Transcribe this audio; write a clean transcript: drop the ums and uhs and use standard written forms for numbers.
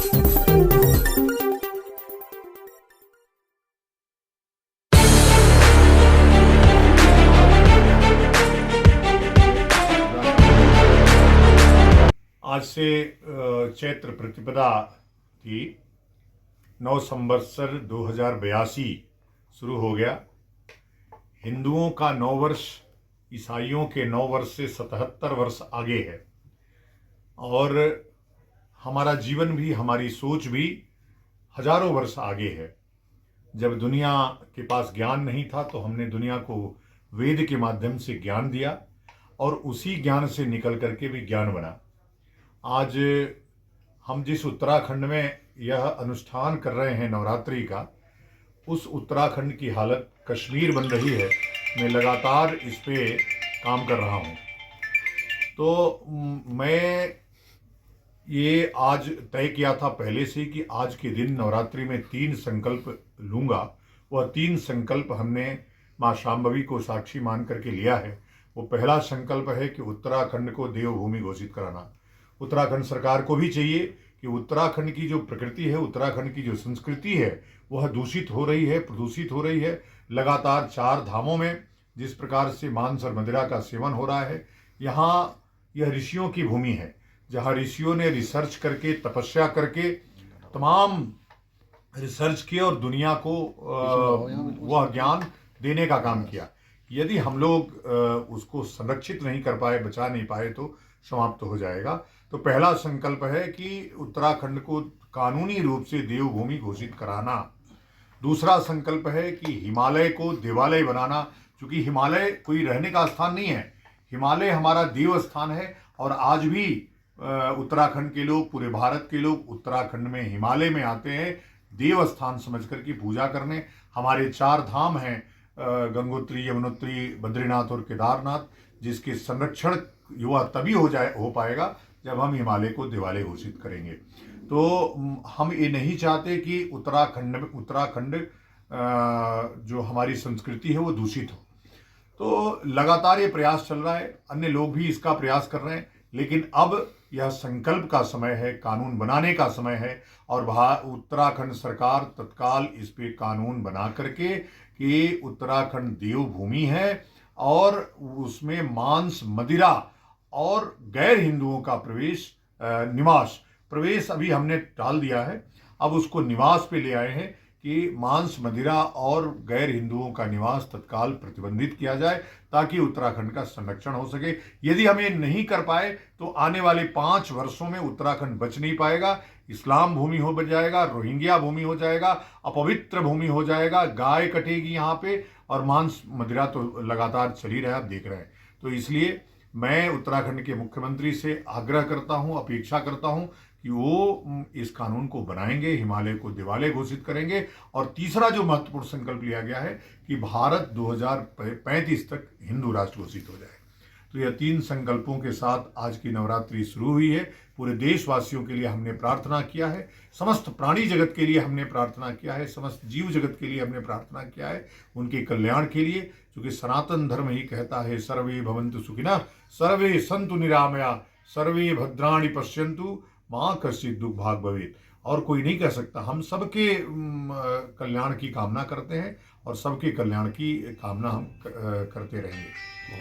आज से चैत्र प्रतिपदा थी। 9 संवत्सर 2082 शुरू हो गया। हिंदुओं का 9 वर्ष ईसाइयों के 9 वर्ष से 77 वर्ष आगे है। और हमारा जीवन भी, हमारी सोच भी हजारों वर्ष आगे है। जब दुनिया के पास ज्ञान नहीं था तो हमने दुनिया को वेद के माध्यम से ज्ञान दिया और उसी ज्ञान से निकल करके विज्ञान बना। आज हम जिस उत्तराखंड में यह अनुष्ठान कर रहे हैं नवरात्रि का, उस उत्तराखंड की हालत कश्मीर बन रही है। मैं लगातार इस पे काम कर रहा हूँ। तो मैं ये आज तय किया था पहले से कि आज के दिन नवरात्रि में 3 संकल्प लूँगा। वह 3 संकल्प हमने माँ शांभवी को साक्षी मान करके लिया है। वो पहला संकल्प है कि उत्तराखंड को देवभूमि घोषित कराना। उत्तराखंड सरकार को भी चाहिए कि उत्तराखंड की जो प्रकृति है, उत्तराखंड की जो संस्कृति है, वह दूषित हो रही है, प्रदूषित हो रही है। लगातार 4 धामों में जिस प्रकार से मांस और मदिरा का सेवन हो रहा है, यहाँ यह ऋषियों की भूमि है, जहाँ ऋषियों ने रिसर्च करके, तपस्या करके तमाम रिसर्च किए और दुनिया को वह ज्ञान देने का काम किया। यदि हम लोग उसको संरक्षित नहीं कर पाए, बचा नहीं पाए, तो समाप्त हो जाएगा। तो पहला संकल्प है कि उत्तराखंड को कानूनी रूप से देवभूमि घोषित कराना। दूसरा संकल्प है कि हिमालय को देवालय बनाना, क्योंकि हिमालय कोई रहने का स्थान नहीं है। हिमालय हमारा देव स्थान है और आज भी उत्तराखंड के लोग, पूरे भारत के लोग उत्तराखंड में, हिमालय में आते हैं देव स्थान समझ कर की पूजा करने। हमारे 4 धाम हैं, गंगोत्री, यमुनोत्री, बद्रीनाथ और केदारनाथ, जिसके संरक्षण युवा तभी हो पाएगा जब हम हिमालय को देवालय घोषित करेंगे। तो हम ये नहीं चाहते कि उत्तराखंड जो हमारी संस्कृति है वो दूषित हो। तो लगातार ये प्रयास चल रहा है, अन्य लोग भी इसका प्रयास कर रहे हैं, लेकिन अब यह संकल्प का समय है, कानून बनाने का समय है। और उत्तराखंड सरकार तत्काल इस पे कानून बना करके कि उत्तराखंड देवभूमि है और उसमें मांस, मदिरा और गैर हिंदुओं का प्रवेश अभी हमने टाल दिया है। अब उसको निवास पे ले आए हैं कि मांस, मदिरा और गैर हिंदुओं का निवास तत्काल प्रतिबंधित किया जाए, ताकि उत्तराखंड का संरक्षण हो सके। यदि हम ये नहीं कर पाए तो आने वाले 5 वर्षों में उत्तराखंड बच नहीं पाएगा। इस्लाम भूमि हो जाएगा, रोहिंग्या भूमि हो जाएगा, अपवित्र भूमि हो जाएगा, गाय कटेगी यहाँ पे, और मांस, मदिरा तो लगातार चल ही रहा है, आप देख रहे हैं। तो इसलिए मैं उत्तराखंड के मुख्यमंत्री से आग्रह करता हूँ, अपेक्षा करता हूँ कि वो इस कानून को बनाएंगे, हिमालय को देवालय घोषित करेंगे। और तीसरा जो महत्वपूर्ण संकल्प लिया गया है कि भारत 2035 तक हिंदू राष्ट्र घोषित हो जाए। तो यह 3 संकल्पों के साथ आज की नवरात्रि शुरू हुई है। पूरे देशवासियों के लिए हमने प्रार्थना किया है, समस्त प्राणी जगत के लिए हमने प्रार्थना किया है, समस्त जीव जगत के लिए हमने प्रार्थना किया है, उनके कल्याण के लिए। क्योंकि सनातन धर्म ही कहता है, सर्वे भवन्तु सुखिनः, सर्वे सन्तु निरामया, सर्वे भद्राणि पश्यन्तु, माँ कश्चित् दुर्भाग् भवेत्। और कोई नहीं कह सकता। हम सबके कल्याण की कामना करते हैं और सबके कल्याण की कामना हम करते रहेंगे।